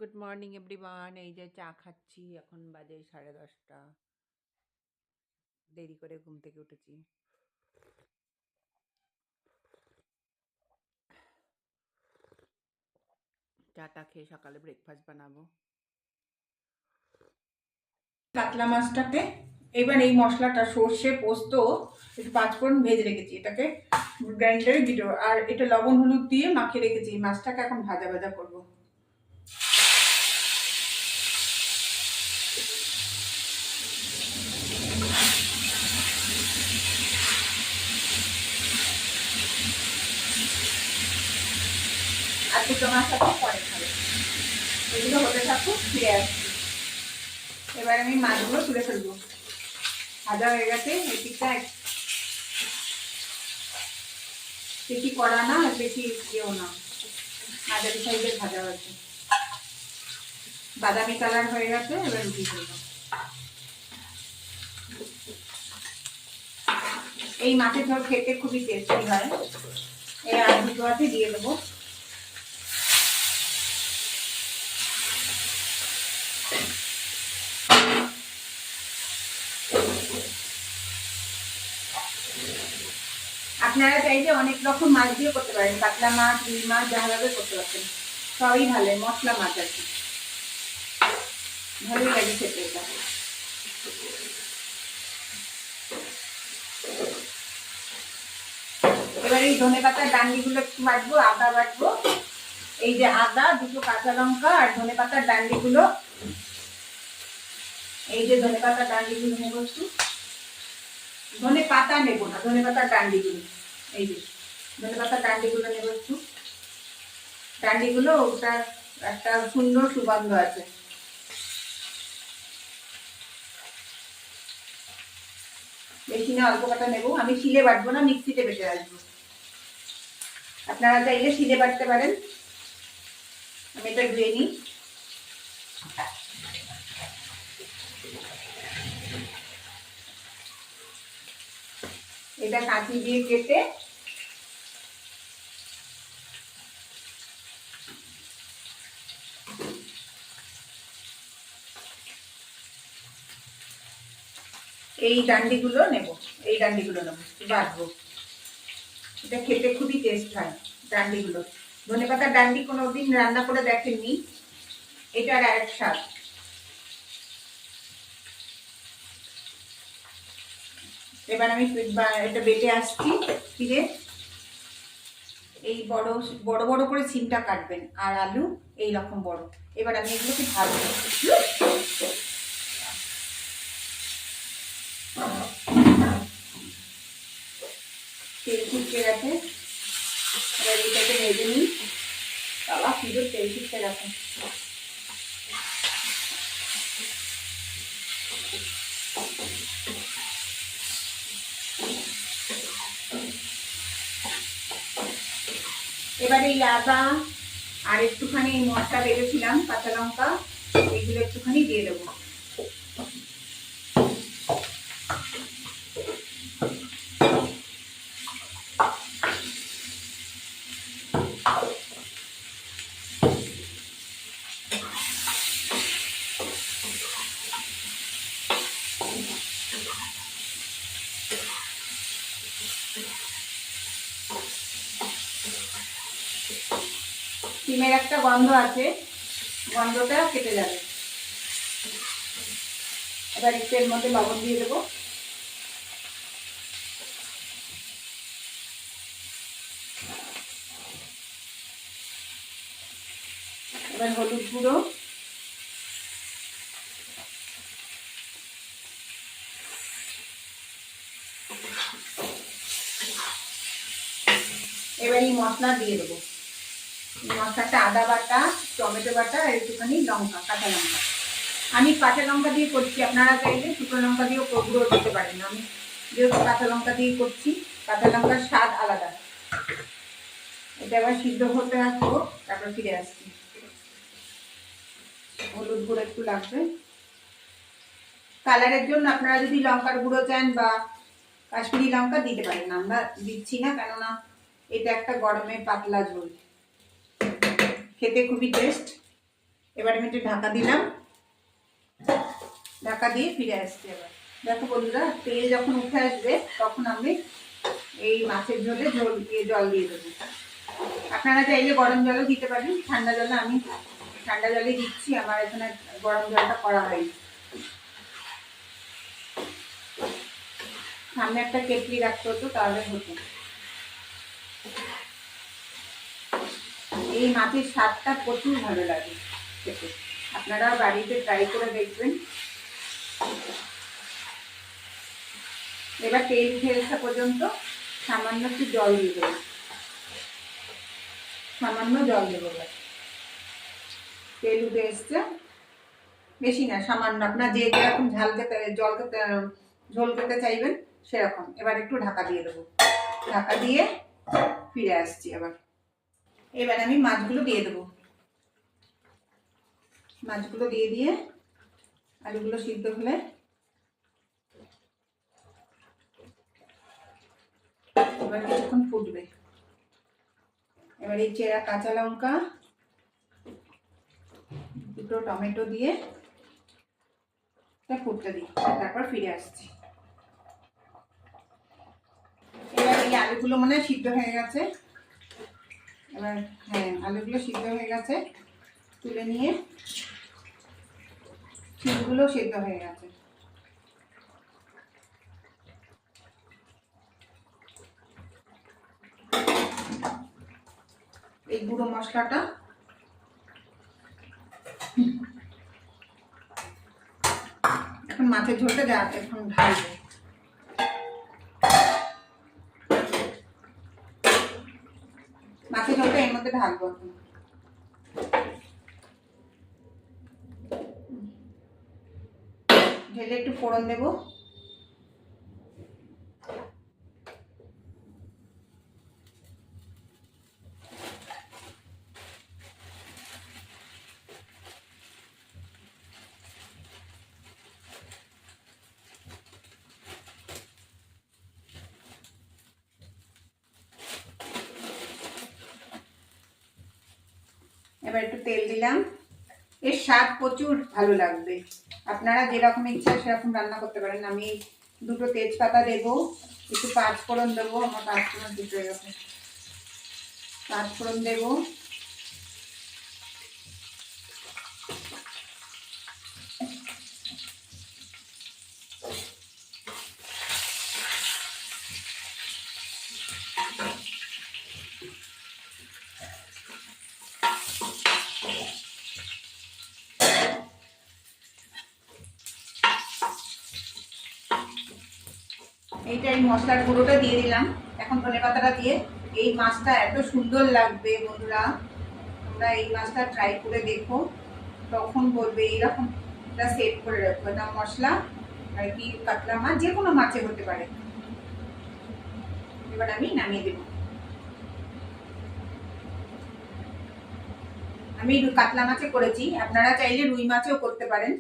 Good morning everyone. এই যে চা খাচ্ছি, এখন বাজে 10:30। দেরি করে ঘুম থেকে উঠেছি। চাটা খেয়ে সকালে ব্রেকফাস্ট বানাবো। কাতলা মাছটাকে এবার এই মশলাটা সর্ষে পোস্ত একটু পাঁচফোড়ন ভেজে রেখেছি, এটাকে গ্রাইন্ডারে দিয়ে দেবো। আর এটা লবণ হলুদ দিয়ে মাখিয়ে রেখেছি। মাছটাকে এখন ভাজা ভাজা করবো। আর দুটো মাছ আছে পরে খাবে, এগুলো হতে থাকুক, ফিরে আসছি। এবার আমি মাছগুলো তুলে ফেলবো। ভাজা হয়ে গেছে। এই পিঠটা বেশি কড়া না, বেশি ইয়েও না, মাঝারি সাইজের ভাজা হয়েছে, বাদামি কালার হয়ে গেছে। এবার রুটি করবো। এই মাছের ঝোল খেতে খুবই টেস্টি হয়। এই আর দুটো আছে, দিয়ে দেবো। আপনারা চাইলে অনেক রকম মাছ দিয়ে করতে পারেন, কাতলা মাছ, রুই মাছ, যাভাবে করতে পারতেন। সবই ভালো, মশলা মাছ আর কি, ভালোই লাগে খেতে এটা। এবার এই ধনে পাতার ডান্ডিগুলো একটু বাটবো, আদা বাটবো। এই যে আদা, দুটো কাঁচা লঙ্কা আর ধনে পাতার ডান্ডিগুলো, এই যে ধনে পাতার ডান্ডিগুলো নেবো একটু। ধনে পাতা নেবো না, ধনে পাতার ডান্ডিগুলো, এই যে ধনে পাতার ডান্ডিগুলো নেবো একটু। ডান্ডিগুলো ওটা একটা সুন্দর সুগন্ধ আছে। বেশি না, অল্প কাটা নেবো। আমি শিলে বাটবো না, মিক্সিতে বেটে আসবো। আপনারা চাইলে শিলে বাটতে পারেন। আমি এটা ধুয়ে নিই। এটা কাঁচি দিয়ে কেটে এই ডান্ডিগুলো নেব, এই ডান্ডিগুলো নেবো, বাটবো। এটা খেতে খুবই টেস্ট হয় ডান্ডিগুলো। ধনে পাতার ডান্ডি কোনোদিন রান্না করে দেখেননি, এটার এক স্বাদ। এবার আমি এটা বেটে আসছি ফিরে। এই বড় বড় বড় করে সিমটা কাটবেন, আর আলু এই রকম বড়। এবার আমি এগুলোকে ভাজবো। তেল ছিটকে গেছে, এবার এটাকে ভেজে নিই। বাবা সুন্দর তেল ছিটকে গেছে। এবারে এই আদা আর একটুখানি মশলা বেটেছিলাম, কাঁচা লঙ্কা, এইগুলো একটুখানি দিয়ে দেবো। সিমের একটা গন্ধ আছে, গন্ধটা কেটে যাবে। এবার একটু এর মধ্যে লবণ দিয়ে দেবো। এবার হলুদ গুঁড়ো, এবার এই মশলা দিয়ে দেবো। মশলাটা আদা বাটা, টমেটো বাটা আর একটুখানি লঙ্কা, কাঁচা লঙ্কা। আমি কাঁচা লঙ্কা দিয়ে করছি, আপনারা চাইলে শুকনো লঙ্কা দিয়েও গুঁড়ো দিতে পারেন। আমি যেহেতু কাঁচা লঙ্কা দিয়ে করছি, কাঁচা লঙ্কার স্বাদ আলাদা। এটা আবার সিদ্ধ হতে আসবো, তারপর ফিরে আসছি। হলুদ গুঁড়ো একটু লাগবে কালারের জন্য। আপনারা যদি লঙ্কার গুঁড়ো চান বা কাশ্মীরি লঙ্কা দিতে পারেন, আমরা দিচ্ছি না, কেননা এটা একটা গরমে পাতলা ঝোল, খেতে খুবই টেস্ট। এবার আমি একটু ঢাকা দিলাম, ঢাকা দিয়ে ফিরে আসছি। এবার দেখো বন্ধুরা, তেল যখন উঠে আসবে তখন আমি এই মাছের ঝোলে জল দিয়ে দেবো। আপনারা চাইলে গরম জলও দিতে পারেন, ঠান্ডা জলে আমি ঠান্ডা জলে দিচ্ছি, আমার এখানে গরম জলটা করা হয়নি। সামনে একটা কেটলি রাখতে হতো, তাহলে হতো। এই মাছের স্বাদটা প্রচুর ভালো লাগে খেতে, আপনারা বাড়িতে ট্রাই করে দেখবেন। এবার তেল উঠে আসা পর্যন্ত সামান্য একটু জল দিয়ে দেবো, সামান্য জল দেবো। তেল উঠে এসছে, বেশি না, সামান্য, আপনার যে যেরকম ঝোল খেতে চাইবেন সেরকম। এবার একটু ঢাকা দিয়ে দেবো, ঢাকা দিয়ে ফিরে আসছি। এবার আমি মাছগুলো দিয়ে দেবো, মাছগুলো দিয়ে আলুগুলো সিদ্ধ হলে এবার কিছুক্ষণ ফুটবে। এবার এই চেরা কাঁচা লঙ্কা, দুটো টমেটো দিয়ে ফুটতে দিই, তারপর ফিরে আসছি। এবার এই আলুগুলো মনে হয় সিদ্ধ হয়ে গেছে। এবার হ্যাঁ, আলুগুলো সিদ্ধ হয়ে গেছে, তুলে নিয়ে শিলগুলো সিদ্ধ হয়ে গেছে। এই গুঁড়ো মশলাটা এখন মাছের ঝোলটা এখন ঢালবো। মাছের ঝোলটা এর মধ্যে ঢালবো এখন। ঢেলে একটু ফোড়ন দেবো। এবার একটু তেল দিলাম, এর স্বাদ প্রচুর ভালো লাগবে। আপনারা যেরকম ইচ্ছা সেরকম রান্না করতে পারেন। আমি দুটো তেজপাতা দেবো, একটু পাঁচফোড়ন দেবো, আমার পাঁচফোড়ন দিতে হয়ে গেছে, পাঁচফোড়ন দেবো। এইটা এই মশলার গুঁড়োটা দিয়ে দিলাম। এখন ধনেপাতাটা দিয়ে এই মাছটা এত সুন্দর লাগবে বন্ধুরা, তোমরা এই মাছটা ট্রাই করে দেখো, তখন বলবে এইরকম সেট করে রাখবো। এটা মশলা আর কি, কাতলা মাছ যে কোনো মাছে হতে পারে। এবার আমি নামিয়ে দেব। আমি কাতলা মাছে করেছি, আপনারা চাইলে রুই মাছেও করতে পারেন।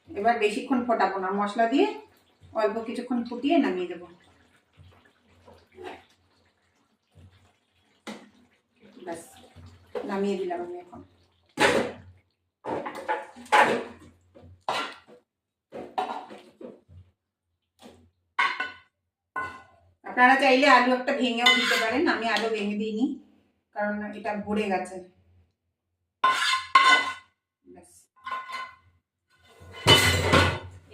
এবার বেশিক্ষণ ফোটাবো না, মশলা দিয়ে অল্প কিছুক্ষণ ফুটিয়ে নামিয়ে দেবো। ব্যাস, নামিয়ে দিলাম আমি এখন। আপনারা চাইলে আলু একটা ভেঙেও দিতে পারেন, আমি আলু ভেঙে দিইনি কারণ এটা ভরে গেছে।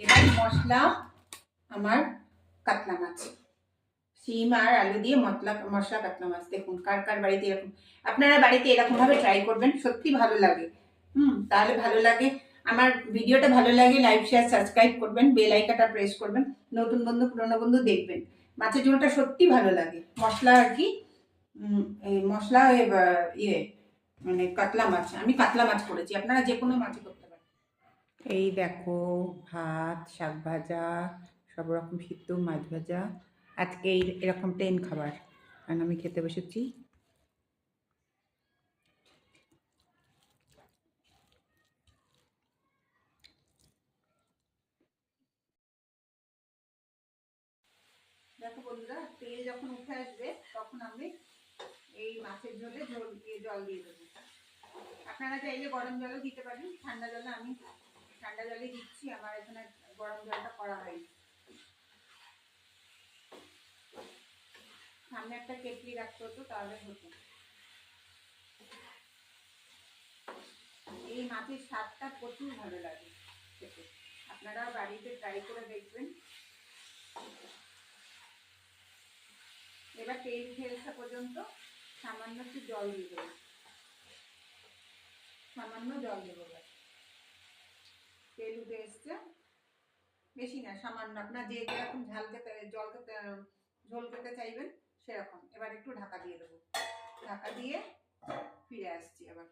এবার মশলা আমার কাতলা মাছ, শিম আর আলু দিয়ে মশলা কাতলা মাছ। দেখুন কার কার বাড়িতে এরকম, আপনারা বাড়িতে এরকম ভাবে ট্রাই করবেন, সত্যি ভালো লাগে। তাহলে ভালো লাগে, আমার ভিডিওটা ভালো লাগে লাইক শেয়ার সাবস্ক্রাইব করবেন, বেল আইকনটা প্রেস করবেন, নতুন বন্ধু পুরনো বন্ধু দেখবেন। মাছের ঝোলটা সত্যি ভালো লাগে, মশলা আর কি, এই মশলা ইয়ে মানে কাতলা মাছ, আমি কাতলা মাছ করেছি, আপনারা যে কোনো মাছ করতে পারেন। এই দেখো, ভাত, শাক ভাজা, সব রকম সিদ্ধ, মাছ ভাজা, আজকে এরকম প্লেন খাবার, কারণ আমি খেতে বসেছি। দেখো বন্ধুরা, তেল যখন উঠে আসবে তখন আমি এই মাছের ঝোলে জল দিয়ে দেবো। আপনারা চাইলে গরম জলও দিতে পারেন, ঠান্ডা জলে আমি ঠান্ডা জলে দিচ্ছি, আমার এখানে গরম জলটা করা হয়নি। সামনে একটা কেটলি রাখতে হতো, তাহলে হতো। এই মাছের স্বাদটা প্রচুর ভালো লাগে খেতে, আপনারা বাড়িতে ট্রাই করে দেখবেন। এবার তেল উঠে আসা পর্যন্ত সামান্য একটু জল দিয়ে দেবো, সামান্য জল দেবো। তেল উঠে এসছে, বেশি না, সামান্য, আপনার যে যেরকম ঝাল খেতে জল খেতে ঝোল খেতে চাইবেন সেরকম। এবার একটু ঢাকা দিয়ে দেবো, ঢাকা দিয়ে ফিরে আসছি আবার।